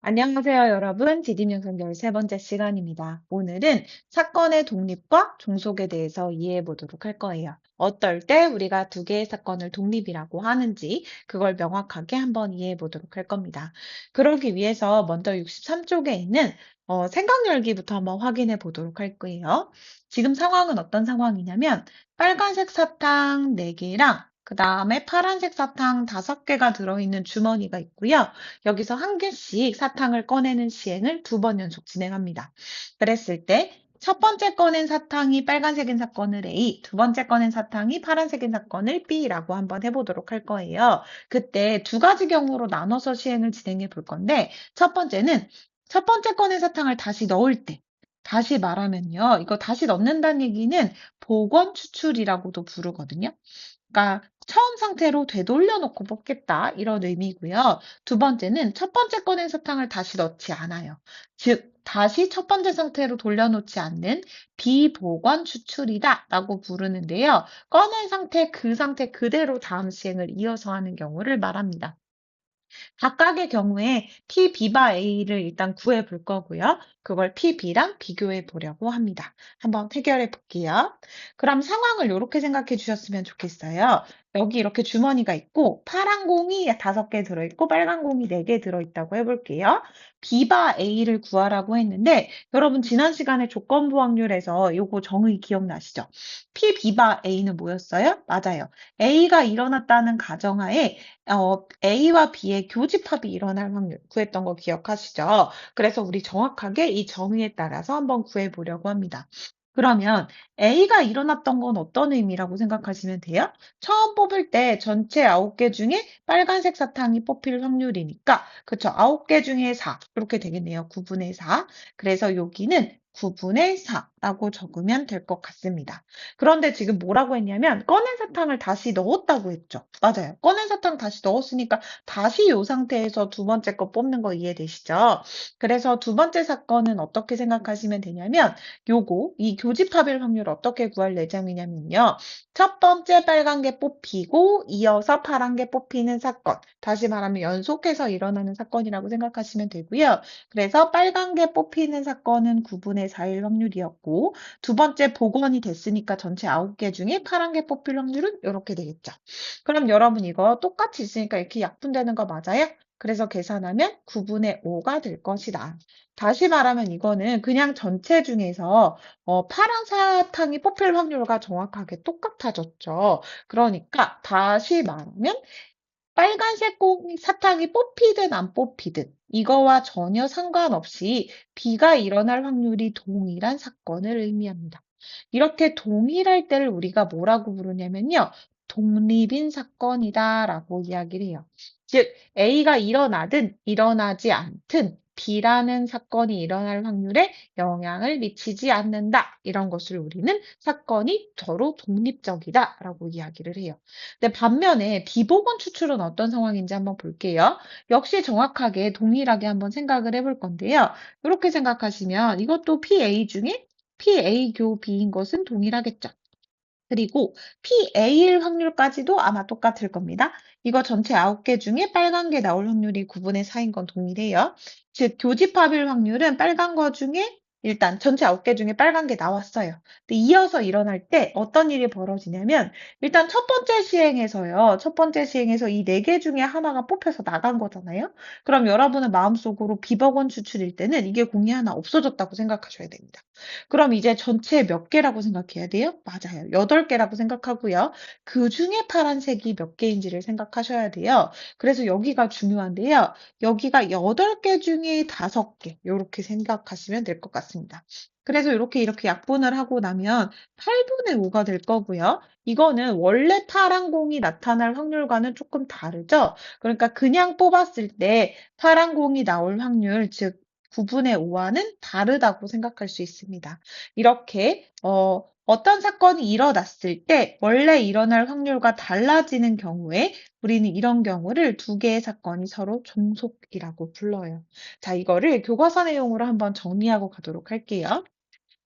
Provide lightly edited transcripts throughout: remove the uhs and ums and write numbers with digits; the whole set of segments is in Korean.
안녕하세요, 여러분. 디딤영상 13번째 시간입니다. 오늘은 사건의 독립과 종속에 대해서 이해해 보도록 할 거예요. 어떨 때 우리가 두 개의 사건을 독립이라고 하는지 그걸 명확하게 한번 이해해 보도록 할 겁니다. 그러기 위해서 먼저 63쪽에 있는 생각 열기부터 한번 확인해 보도록 할 거예요. 지금 상황은 어떤 상황이냐면 빨간색 사탕 4개랑 그 다음에 파란색 사탕 5개가 들어있는 주머니가 있고요. 여기서 한 개씩 사탕을 꺼내는 시행을 2번 연속 진행합니다. 그랬을 때 첫 번째 꺼낸 사탕이 빨간색인 사건을 A, 두 번째 꺼낸 사탕이 파란색인 사건을 B라고 한번 해보도록 할 거예요. 그때 두 가지 경우로 나눠서 시행을 진행해 볼 건데 첫 번째는 첫 번째 꺼낸 사탕을 다시 넣을 때 다시 말하면요. 이거 다시 넣는다는 얘기는 복원 추출이라고도 부르거든요. 그러니까 처음 상태로 되돌려 놓고 뽑겠다 이런 의미고요. 두 번째는 첫 번째 꺼낸 사탕을 다시 넣지 않아요. 즉 다시 첫 번째 상태로 돌려놓지 않는 비보관 추출이다라고 부르는데요. 꺼낸 상태 그 상태 그대로 다음 시행을 이어서 하는 경우를 말합니다. 각각의 경우에 P, B바 A를 일단 구해 볼 거고요. 그걸 P, B랑 비교해 보려고 합니다. 한번 해결해 볼게요. 그럼 상황을 이렇게 생각해 주셨으면 좋겠어요. 여기 이렇게 주머니가 있고 파란 공이 5개 들어있고 빨간 공이 4개 들어있다고 해볼게요. B바 A를 구하라고 했는데 여러분 지난 시간에 조건부 확률에서 요거 정의 기억나시죠? P, B바 A는 뭐였어요? 맞아요. A가 일어났다는 가정하에 A와 B의 교집합이 일어날 확률 구했던 거 기억하시죠? 그래서 우리 정확하게 이 정의에 따라서 한번 구해보려고 합니다. 그러면 A가 일어났던 건 어떤 의미라고 생각하시면 돼요? 처음 뽑을 때 전체 9개 중에 빨간색 사탕이 뽑힐 확률이니까 그쵸? 9개 중에 4 이렇게 되겠네요. 9분의 4. 그래서 여기는 9분의 4라고 적으면 될 것 같습니다. 그런데 지금 뭐라고 했냐면 꺼낸 사탕을 다시 넣었다고 했죠. 맞아요. 꺼낸 사탕 다시 넣었으니까 다시 이 상태에서 두 번째 거 뽑는 거 이해되시죠? 그래서 두 번째 사건은 어떻게 생각하시면 되냐면 요거 이 교집합일 확률 어떻게 구할 예정이냐면요. 첫 번째 빨간 게 뽑히고 이어서 파란 게 뽑히는 사건. 다시 말하면 연속해서 일어나는 사건이라고 생각하시면 되고요. 그래서 빨간 게 뽑히는 사건은 9분의 4일 확률이었고 두 번째 복원이 됐으니까 전체 9개 중에 파란 게 뽑힐 확률은 이렇게 되겠죠. 그럼 여러분 이거 똑같이 있으니까 이렇게 약분되는 거 맞아요? 그래서 계산하면 9분의 5가 될 것이다. 다시 말하면 이거는 그냥 전체 중에서 파란 사탕이 뽑힐 확률과 정확하게 똑같아졌죠. 그러니까 다시 말하면 빨간색 사탕이 뽑히든 안 뽑히든 이거와 전혀 상관없이 B가 일어날 확률이 동일한 사건을 의미합니다. 이렇게 동일할 때를 우리가 뭐라고 부르냐면요. 독립인 사건이다라고 이야기를 해요. 즉, A가 일어나든 일어나지 않든 B라는 사건이 일어날 확률에 영향을 미치지 않는다. 이런 것을 우리는 사건이 서로 독립적이다라고 이야기를 해요. 근데 반면에 비보건 추출은 어떤 상황인지 한번 볼게요. 역시 정확하게 동일하게 한번 생각을 해볼 건데요. 이렇게 생각하시면 이것도 PA 중에 PA 교 B인 것은 동일하겠죠. 그리고 PA일 확률까지도 아마 똑같을 겁니다. 이거 전체 9개 중에 빨간 게 나올 확률이 9분의 4인 건 동일해요. 즉, 교집합일 확률은 빨간 거 중에 일단 전체 9개 중에 빨간 게 나왔어요. 근데 이어서 일어날 때 어떤 일이 벌어지냐면 일단 첫 번째 시행에서요. 첫 번째 시행에서 이 4개 중에 하나가 뽑혀서 나간 거잖아요. 그럼 여러분은 마음속으로 비버건 추출일 때는 이게 공이 하나 없어졌다고 생각하셔야 됩니다. 그럼 이제 전체 몇 개라고 생각해야 돼요? 맞아요. 8개라고 생각하고요. 그 중에 파란색이 몇 개인지를 생각하셔야 돼요. 그래서 여기가 중요한데요. 여기가 8개 중에 5개 이렇게 생각하시면 될 것 같습니다. 그래서 이렇게 약분을 하고 나면 8분의 5가 될 거고요. 이거는 원래 파란 공이 나타날 확률과는 조금 다르죠? 그러니까 그냥 뽑았을 때 파란 공이 나올 확률, 즉 9분의 5와는 다르다고 생각할 수 있습니다. 이렇게 어떤 사건이 일어났을 때 원래 일어날 확률과 달라지는 경우에 우리는 이런 경우를 두 개의 사건이 서로 종속이라고 불러요. 자, 이거를 교과서 내용으로 한번 정리하고 가도록 할게요.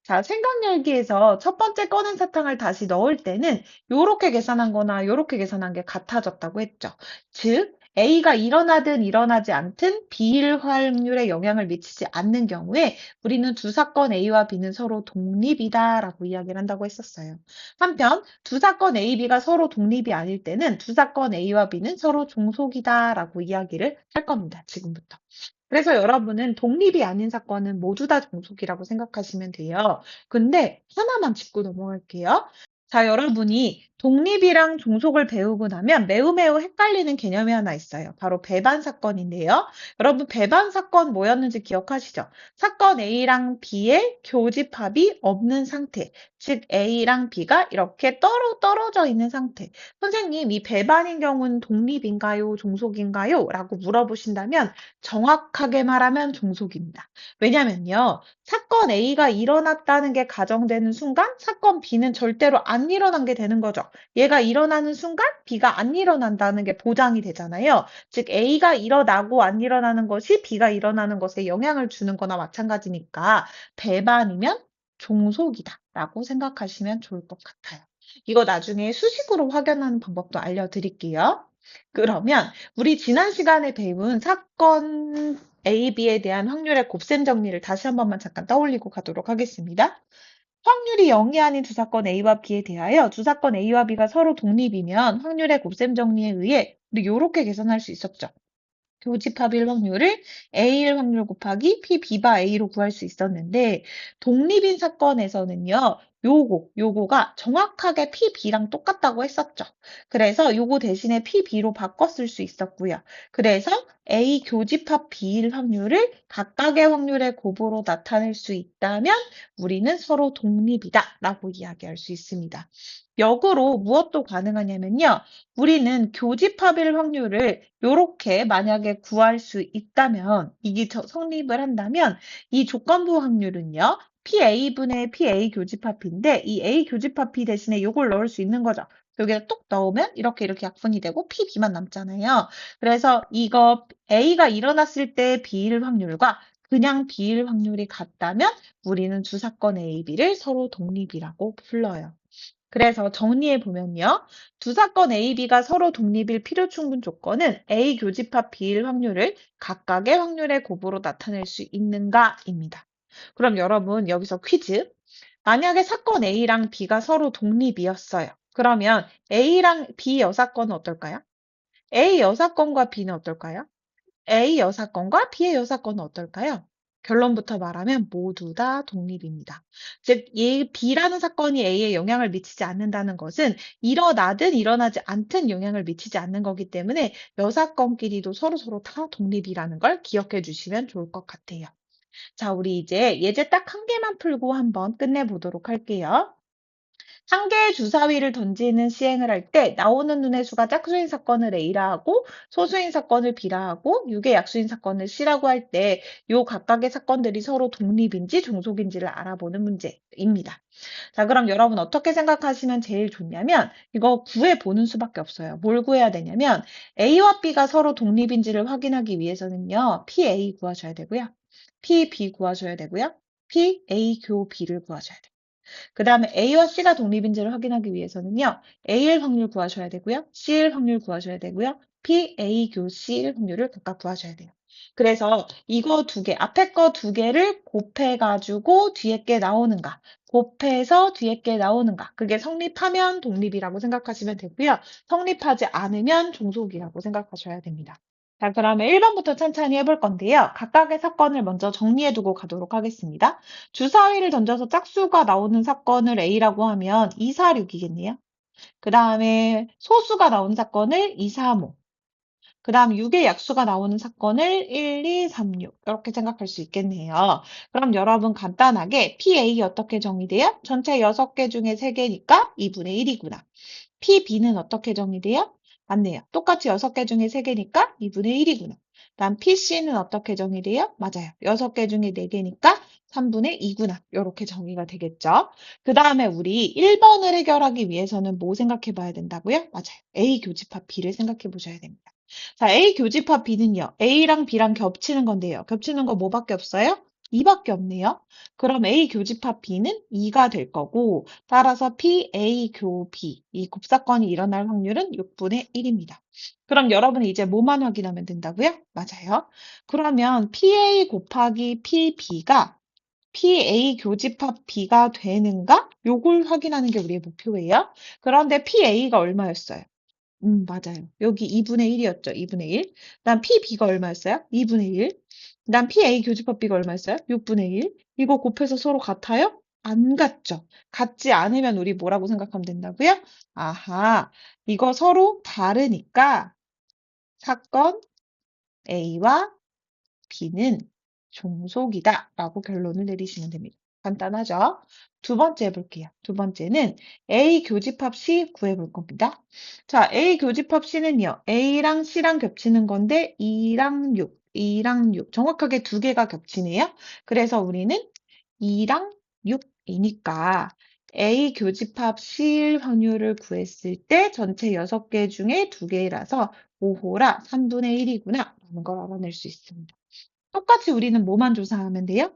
자, 생각 열기에서 첫 번째 꺼낸 사탕을 다시 넣을 때는 요렇게 계산한 거나 요렇게 계산한 게 같아졌다고 했죠. 즉, A가 일어나든 일어나지 않든 비일 확률에 영향을 미치지 않는 경우에 우리는 두 사건 A와 B는 서로 독립이다라고 이야기를 한다고 했었어요. 한편 두 사건 A, B가 서로 독립이 아닐 때는 두 사건 A와 B는 서로 종속이다라고 이야기를 할 겁니다. 지금부터. 그래서 여러분은 독립이 아닌 사건은 모두 다 종속이라고 생각하시면 돼요. 근데 하나만 짚고 넘어갈게요. 자, 여러분이 독립이랑 종속을 배우고 나면 매우 매우 헷갈리는 개념이 하나 있어요. 바로 배반 사건인데요. 여러분 배반 사건 뭐였는지 기억하시죠? 사건 A랑 B의 교집합이 없는 상태. 즉 A랑 B가 이렇게 떨어져 있는 상태. 선생님, 이 배반인 경우는 독립인가요? 종속인가요? 라고 물어보신다면 정확하게 말하면 종속입니다. 왜냐면요. 사건 A가 일어났다는 게 가정되는 순간 사건 B는 절대로 안 일어난 게 되는 거죠. 얘가 일어나는 순간 B가 안 일어난다는 게 보장이 되잖아요. 즉 A가 일어나고 안 일어나는 것이 B가 일어나는 것에 영향을 주는 거나 마찬가지니까 배반이면 종속이다라고 생각하시면 좋을 것 같아요. 이거 나중에 수식으로 확인하는 방법도 알려드릴게요. 그러면 우리 지난 시간에 배운 사건 A, B에 대한 확률의 곱셈 정리를 다시 한 번만 잠깐 떠올리고 가도록 하겠습니다. 확률이 0이 아닌 두 사건 A와 B에 대하여 두 사건 A와 B가 서로 독립이면 확률의 곱셈 정리에 의해 우리 이렇게 계산할 수 있었죠. 교집합일 확률을 A일 확률 곱하기 PB바 A로 구할 수 있었는데 독립인 사건에서는요. 요거가 정확하게 PB랑 똑같다고 했었죠. 그래서 요거 대신에 PB로 바꿨을 수 있었고요. 그래서 A 교집합 B일 확률을 각각의 확률의 곱으로 나타낼 수 있다면 우리는 서로 독립이다 라고 이야기할 수 있습니다. 역으로 무엇도 가능하냐면요. 우리는 교집합일 확률을 이렇게 만약에 구할 수 있다면 이게 성립을 한다면 이 조건부 확률은요. PA분의 PA 교집합인데 이 A 교집합 B 대신에 이걸 넣을 수 있는 거죠. 여기다 뚝 넣으면 이렇게 약분이 되고 PB만 남잖아요. 그래서 이거 A가 일어났을 때 B일 확률과 그냥 B일 확률이 같다면 우리는 두 사건 A, B를 서로 독립이라고 불러요. 그래서 정리해 보면요. 두 사건 A, B가 서로 독립일 필요 충분 조건은 A 교집합 B일 확률을 각각의 확률의 곱으로 나타낼 수 있는가입니다. 그럼 여러분 여기서 퀴즈. 만약에 사건 A랑 B가 서로 독립이었어요. 그러면 A랑 B 여사건은 어떨까요? A 여사건과 B는 어떨까요? A 여사건과 B의 여사건은 어떨까요? 결론부터 말하면 모두 다 독립입니다. 즉, B라는 사건이 A에 영향을 미치지 않는다는 것은 일어나든 일어나지 않든 영향을 미치지 않는 거기 때문에 여사건끼리도 서로서로 다 독립이라는 걸 기억해 주시면 좋을 것 같아요. 자, 우리 이제 예제 딱 한 개만 풀고 한번 끝내보도록 할게요. 한 개의 주사위를 던지는 시행을 할 때 나오는 눈의 수가 짝수인 사건을 A라 하고 소수인 사건을 B라 하고 6의 약수인 사건을 C라고 할 때 요 각각의 사건들이 서로 독립인지 종속인지를 알아보는 문제입니다. 자, 그럼 여러분 어떻게 생각하시면 제일 좋냐면 이거 구해보는 수밖에 없어요. 뭘 구해야 되냐면 A와 B가 서로 독립인지를 확인하기 위해서는요. PA 구하셔야 되고요. PB 구하셔야 되고요. PA 교 B를 구하셔야 돼요. 그 다음에 A와 C가 독립인지를 확인하기 위해서는요. A일 확률 구하셔야 되고요. C일 확률 구하셔야 되고요. P, A, 교, C일 확률을 각각 구하셔야 돼요. 그래서 이거 두 개, 앞에 거 두 개를 곱해가지고 뒤에 게 나오는가, 곱해서 뒤에 게 나오는가, 그게 성립하면 독립이라고 생각하시면 되고요. 성립하지 않으면 종속이라고 생각하셔야 됩니다. 자, 그러면 1번부터 천천히 해볼 건데요. 각각의 사건을 먼저 정리해두고 가도록 하겠습니다. 주사위를 던져서 짝수가 나오는 사건을 A라고 하면 2, 4, 6이겠네요. 그 다음에 소수가 나오는 사건을 2, 3, 5. 그 다음 6의 약수가 나오는 사건을 1, 2, 3, 6. 이렇게 생각할 수 있겠네요. 그럼 여러분 간단하게 PA 어떻게 정의돼요? 전체 6개 중에 3개니까 2분의 1이구나. PB는 어떻게 정의돼요? 맞네요. 똑같이 6개 중에 3개니까 2분의 1이구나. 다음 PC는 어떻게 정의돼요? 맞아요. 6개 중에 4개니까 3분의 2구나. 이렇게 정의가 되겠죠. 그 다음에 우리 1번을 해결하기 위해서는 뭐 생각해 봐야 된다고요? 맞아요. A 교집합 B를 생각해 보셔야 됩니다. 자, A 교집합 B는요. A랑 B랑 겹치는 건데요. 겹치는 거 뭐밖에 없어요? 2밖에 없네요. 그럼 A 교집합 B는 2가 될 거고, 따라서 P, A 교 B, 이 곱사건이 일어날 확률은 6분의 1입니다. 그럼 여러분이 이제 뭐만 확인하면 된다고요? 맞아요. 그러면 PA 곱하기 PB가 PA 교집합 B가 되는가? 요걸 확인하는 게 우리의 목표예요. 그런데 PA가 얼마였어요? 맞아요. 여기 2분의 1이었죠. 2분의 1. 그다음 PB가 얼마였어요? 2분의 1. 그다음 PA 교집합 B가 얼마였어요? 6분의 1. 이거 곱해서 서로 같아요? 안 같죠. 같지 않으면 우리 뭐라고 생각하면 된다고요? 아하, 이거 서로 다르니까 사건 A와 B는 종속이다라고 결론을 내리시면 됩니다. 간단하죠? 두 번째 해볼게요. 두 번째는 A 교집합 C 구해볼 겁니다. 자, A 교집합 C는요. A랑 C랑 겹치는 건데 2랑 6, 2랑 6. 정확하게 두 개가 겹치네요. 그래서 우리는 2랑 6이니까 A 교집합 C일 확률을 구했을 때 전체 6개 중에 2개라서 5호라 3분의 1이구나 라는 걸 알아낼 수 있습니다. 똑같이 우리는 뭐만 조사하면 돼요?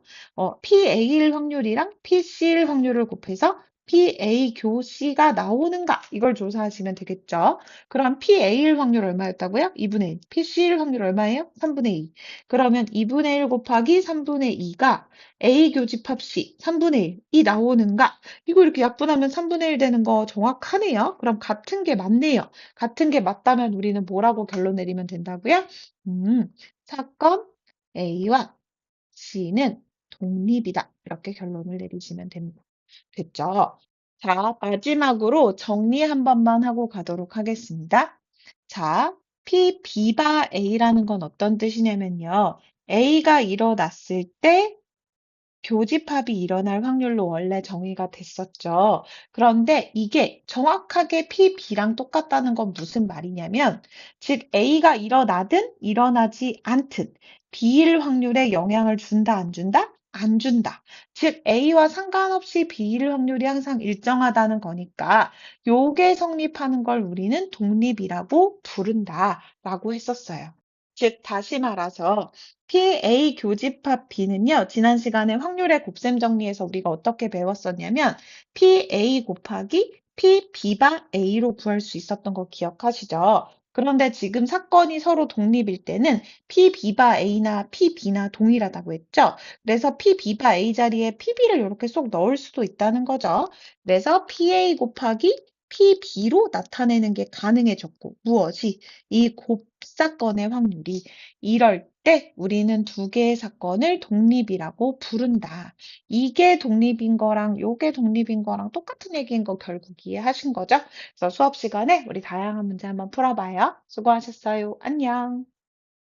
PA일 확률이랑 PC일 확률을 곱해서 PA 교 C가 나오는가? 이걸 조사하시면 되겠죠. 그럼 PA일 확률 얼마였다고요? 2분의 1. PC일 확률 얼마예요? 3분의 2. 그러면 2분의 1 곱하기 3분의 2가 A 교집합 C 3분의 1이 나오는가? 이거 이렇게 약분하면 3분의 1 되는 거 정확하네요. 그럼 같은 게 맞네요. 같은 게 맞다면 우리는 뭐라고 결론 내리면 된다고요? 사건 A와 C는 독립이다. 이렇게 결론을 내리시면 됩니다. 됐죠? 자, 마지막으로 정리 한 번만 하고 가도록 하겠습니다. 자, P, B바 A라는 건 어떤 뜻이냐면요. A가 일어났을 때 교집합이 일어날 확률로 원래 정의가 됐었죠. 그런데 이게 정확하게 P, B랑 똑같다는 건 무슨 말이냐면, 즉 A가 일어나든 일어나지 않든 B일 확률에 영향을 준다, 안 준다? 안 준다. 즉 A와 상관없이 B일 확률이 항상 일정하다는 거니까 요게 성립하는 걸 우리는 독립이라고 부른다라고 했었어요. 즉 다시 말해서 PA 교집합 B는요, 지난 시간에 확률의 곱셈 정리에서 우리가 어떻게 배웠었냐면, PA 곱하기 PB바 A로 구할 수 있었던 거 기억하시죠? 그런데 지금 사건이 서로 독립일 때는 PB바 A나 PB나 동일하다고 했죠? 그래서 PB바 A 자리에 PB를 이렇게 쏙 넣을 수도 있다는 거죠. 그래서 PA 곱하기 PB로 나타내는 게 가능해졌고, 무엇이? 이 곱사건의 확률이 이럴 때 우리는 두 개의 사건을 독립이라고 부른다. 이게 독립인 거랑 요게 독립인 거랑 똑같은 얘기인 거 결국 이해하신 거죠? 그래서 수업 시간에 우리 다양한 문제 한번 풀어봐요. 수고하셨어요. 안녕.